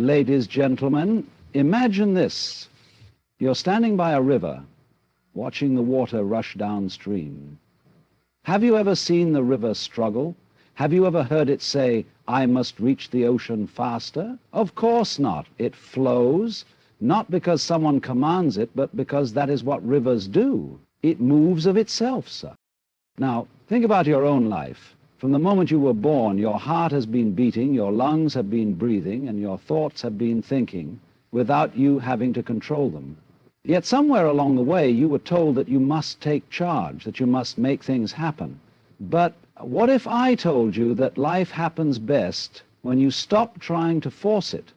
Ladies, gentlemen, imagine this. You're standing by a river, watching the water rush downstream. Have you ever seen the river struggle? Have you ever heard it say, "I must reach the ocean faster"? Of course not. It flows, not because someone commands it, but because that is what rivers do. It moves of itself, sir. Now, think about your own life. From the moment you were born, your heart has been beating, your lungs have been breathing, and your thoughts have been thinking without you having to control them. Yet somewhere along the way, you were told that you must take charge, that you must make things happen. But what if I told you that life happens best when you stop trying to force it?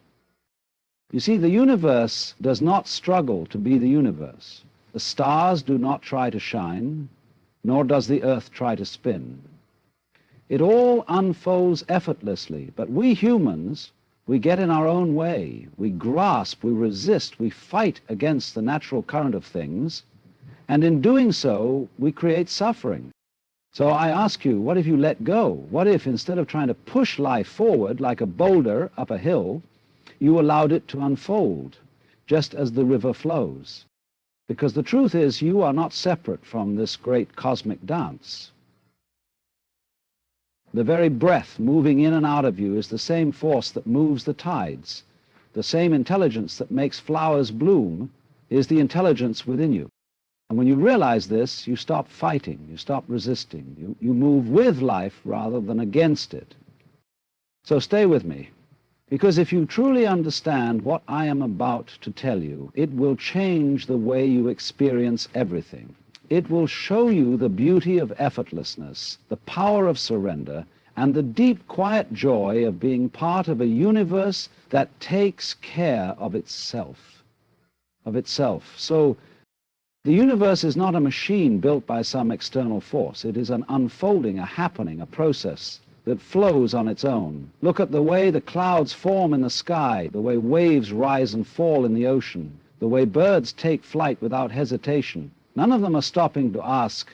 You see, the universe does not struggle to be the universe. The stars do not try to shine, nor does the earth try to spin. It all unfolds effortlessly, but we humans, we get in our own way. We grasp, we resist, we fight against the natural current of things, and in doing so, we create suffering. So I ask you, what if you let go? What if, instead of trying to push life forward like a boulder up a hill, you allowed it to unfold, just as the river flows? Because the truth is, you are not separate from this great cosmic dance. The very breath moving in and out of you is the same force that moves the tides. The same intelligence that makes flowers bloom is the intelligence within you. And when you realize this, you stop fighting, you stop resisting. You move with life rather than against it. So stay with me, because if you truly understand what I am about to tell you, it will change the way you experience everything. It will show you the beauty of effortlessness, the power of surrender, and the deep, quiet joy of being part of a universe that takes care of itself. So the universe is not a machine built by some external force. It is an unfolding, a happening, a process that flows on its own. Look at the way the clouds form in the sky, the way waves rise and fall in the ocean, the way birds take flight without hesitation. None of them are stopping to ask,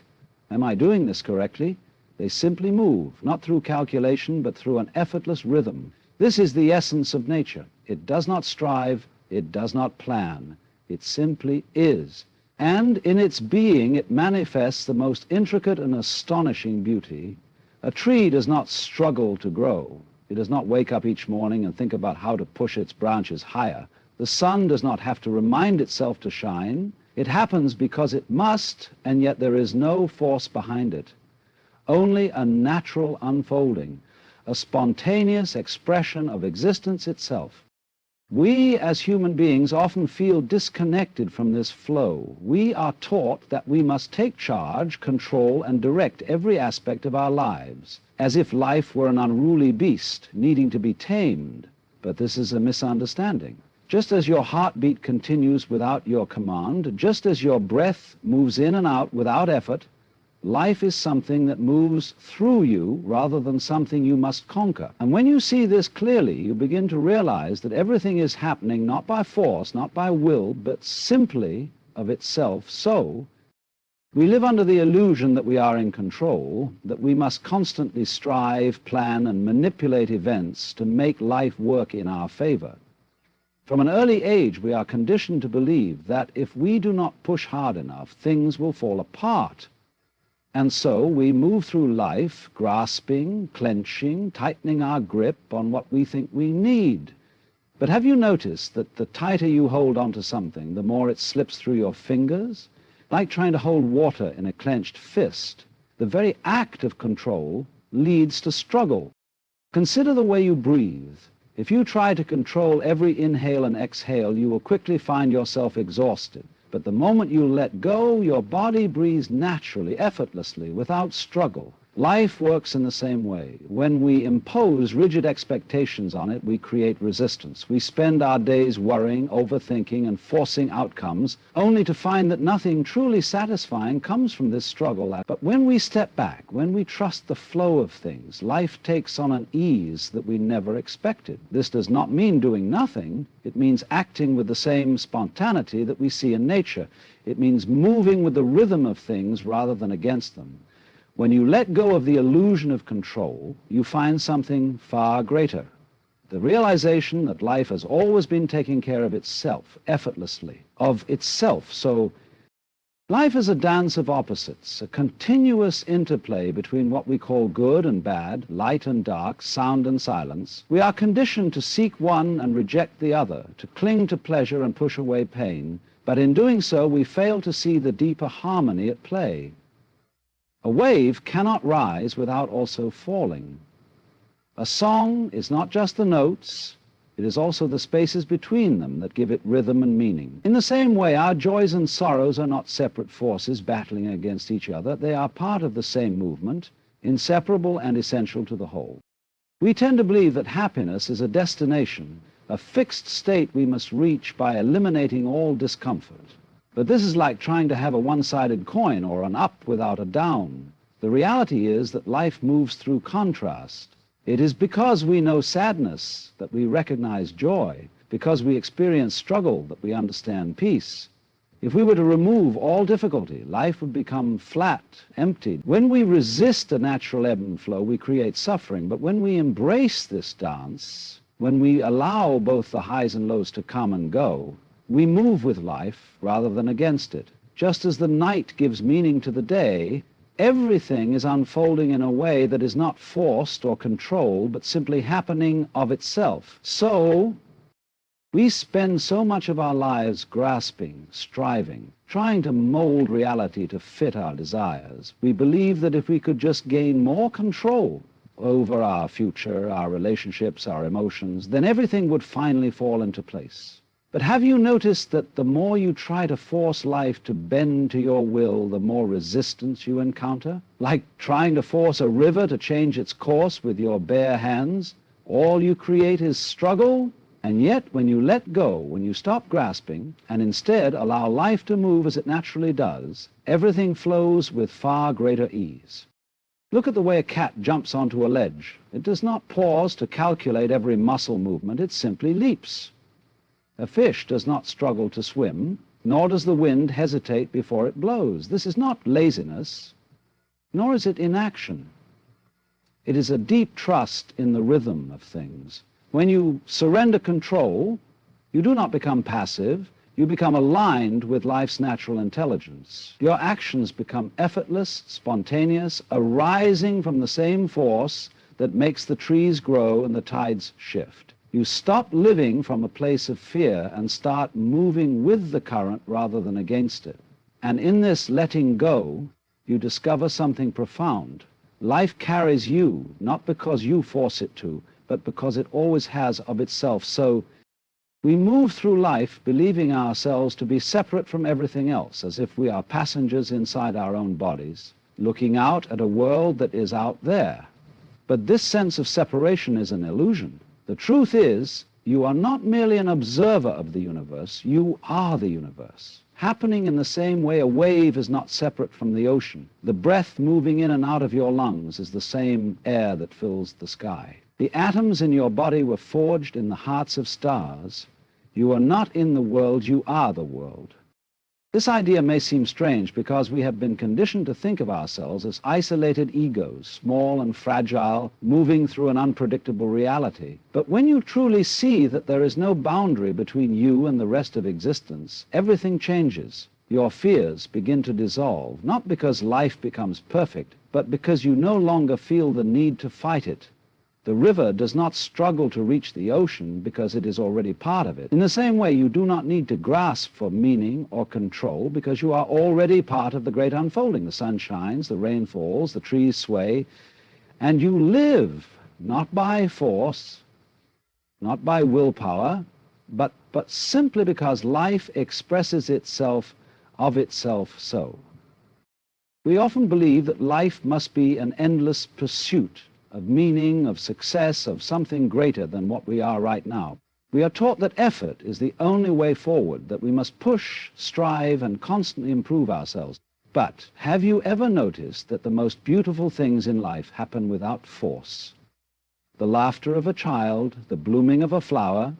am I doing this correctly? They simply move, not through calculation, but through an effortless rhythm. This is the essence of nature. It does not strive, it does not plan. It simply is. And in its being, it manifests the most intricate and astonishing beauty. A tree does not struggle to grow. It does not wake up each morning and think about how to push its branches higher. The sun does not have to remind itself to shine. It happens because it must, and yet there is no force behind it. Only a natural unfolding, a spontaneous expression of existence itself. We as human beings often feel disconnected from this flow. We are taught that we must take charge, control, and direct every aspect of our lives, as if life were an unruly beast needing to be tamed. But this is a misunderstanding. Just as your heartbeat continues without your command, just as your breath moves in and out without effort, life is something that moves through you rather than something you must conquer. And when you see this clearly, you begin to realize that everything is happening not by force, not by will, but simply of itself. So we live under the illusion that we are in control, that we must constantly strive, plan, and manipulate events to make life work in our favor. From an early age, we are conditioned to believe that if we do not push hard enough, things will fall apart. And so we move through life grasping, clenching, tightening our grip on what we think we need. But have you noticed that the tighter you hold onto something, the more it slips through your fingers? Like trying to hold water in a clenched fist. The very act of control leads to struggle. Consider the way you breathe. If you try to control every inhale and exhale, you will quickly find yourself exhausted. But the moment you let go, your body breathes naturally, effortlessly, without struggle. Life works in the same way. When we impose rigid expectations on it, we create resistance. We spend our days worrying, overthinking, and forcing outcomes, only to find that nothing truly satisfying comes from this struggle. But when we step back, when we trust the flow of things, life takes on an ease that we never expected. This does not mean doing nothing. It means acting with the same spontaneity that we see in nature. It means moving with the rhythm of things rather than against them. When you let go of the illusion of control, you find something far greater, The realization that life has always been taking care of itself, effortlessly, of itself. So life is a dance of opposites, a continuous interplay between what we call good and bad, light and dark, sound and silence. We are conditioned to seek one and reject the other, to cling to pleasure and push away pain, but in doing so we fail to see the deeper harmony at play. A wave cannot rise without also falling. A song is not just the notes, it is also the spaces between them that give it rhythm and meaning. In the same way, our joys and sorrows are not separate forces battling against each other. They are part of the same movement, inseparable and essential to the whole. We tend to believe that happiness is a destination, a fixed state we must reach by eliminating all discomfort. But this is like trying to have a one-sided coin or an up without a down. The reality is that life moves through contrast. It is because we know sadness that we recognize joy, because we experience struggle that we understand peace. If we were to remove all difficulty, life would become flat, empty. When we resist a natural ebb and flow, we create suffering. But when we embrace this dance, when we allow both the highs and lows to come and go, we move with life rather than against it. Just as the night gives meaning to the day, everything is unfolding in a way that is not forced or controlled, but simply happening of itself. So we spend so much of our lives grasping, striving, trying to mold reality to fit our desires. We believe that if we could just gain more control over our future, our relationships, our emotions, then everything would finally fall into place. But have you noticed that the more you try to force life to bend to your will, the more resistance you encounter? Like trying to force a river to change its course with your bare hands. All you create is struggle, and yet when you let go, when you stop grasping, and instead allow life to move as it naturally does, everything flows with far greater ease. Look at the way a cat jumps onto a ledge. It does not pause to calculate every muscle movement, it simply leaps. A fish does not struggle to swim, nor does the wind hesitate before it blows. This is not laziness, nor is it inaction. It is a deep trust in the rhythm of things. When you surrender control, you do not become passive, you become aligned with life's natural intelligence. Your actions become effortless, spontaneous, arising from the same force that makes the trees grow and the tides shift. You stop living from a place of fear and start moving with the current rather than against it. And in this letting go, you discover something profound. Life carries you, not because you force it to, but because it always has of itself. So we move through life believing ourselves to be separate from everything else, as if we are passengers inside our own bodies, looking out at a world that is out there. But this sense of separation is an illusion. The truth is, you are not merely an observer of the universe, you are the universe. Happening in the same way a wave is not separate from the ocean. The breath moving in and out of your lungs is the same air that fills the sky. The atoms in your body were forged in the hearts of stars. You are not in the world, you are the world. This idea may seem strange because we have been conditioned to think of ourselves as isolated egos, small and fragile, moving through an unpredictable reality. But when you truly see that there is no boundary between you and the rest of existence, everything changes. Your fears begin to dissolve, not because life becomes perfect, but because you no longer feel the need to fight it. The river does not struggle to reach the ocean because it is already part of it. In the same way, you do not need to grasp for meaning or control because you are already part of the great unfolding. The sun shines, the rain falls, the trees sway, and you live not by force, not by willpower, but simply because life expresses itself of itself so. We often believe that life must be an endless pursuit of meaning, of success, of something greater than what we are right now. We are taught that effort is the only way forward, that we must push, strive, and constantly improve ourselves. But have you ever noticed that the most beautiful things in life happen without force? The laughter of a child, the blooming of a flower,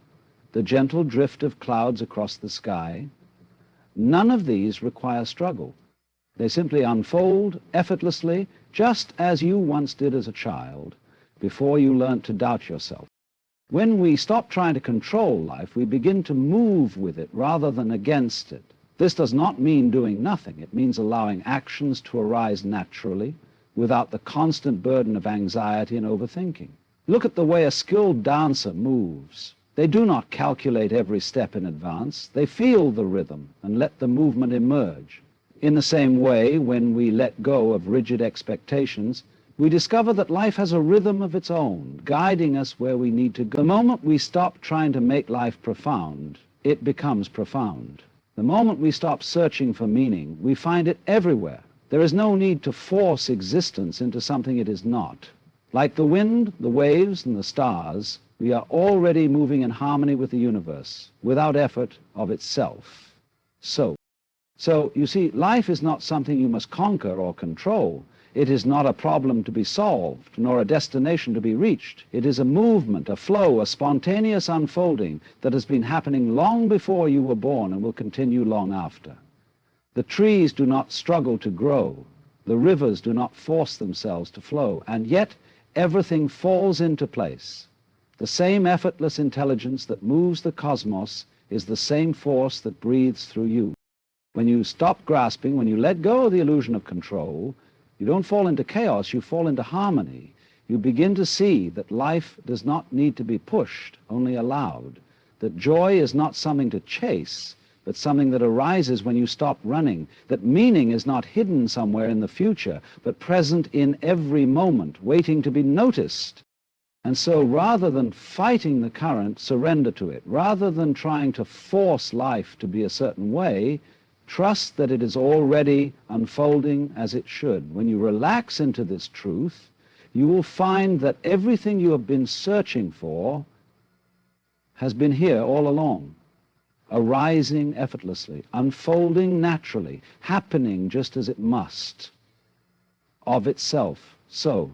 the gentle drift of clouds across the sky, none of these require struggle. They simply unfold effortlessly, just as you once did as a child, before you learnt to doubt yourself. When we stop trying to control life, we begin to move with it rather than against it. This does not mean doing nothing. It means allowing actions to arise naturally without the constant burden of anxiety and overthinking. Look at the way a skilled dancer moves. They do not calculate every step in advance. They feel the rhythm and let the movement emerge. In the same way, when we let go of rigid expectations, we discover that life has a rhythm of its own, guiding us where we need to go. The moment we stop trying to make life profound, it becomes profound. The moment we stop searching for meaning, we find it everywhere. There is no need to force existence into something it is not. Like the wind, the waves, and the stars, we are already moving in harmony with the universe, without effort of itself. So, you see, life is not something you must conquer or control. It is not a problem to be solved, nor a destination to be reached. It is a movement, a flow, a spontaneous unfolding that has been happening long before you were born and will continue long after. The trees do not struggle to grow. The rivers do not force themselves to flow. And yet, everything falls into place. The same effortless intelligence that moves the cosmos is the same force that breathes through you. When you stop grasping, when you let go of the illusion of control, you don't fall into chaos, you fall into harmony. You begin to see that life does not need to be pushed, only allowed. That joy is not something to chase, but something that arises when you stop running. That meaning is not hidden somewhere in the future, but present in every moment, waiting to be noticed. And so rather than fighting the current, surrender to it. Rather than trying to force life to be a certain way, trust that it is already unfolding as it should. When you relax into this truth, you will find that everything you have been searching for has been here all along, arising effortlessly, unfolding naturally, happening just as it must, of itself. So,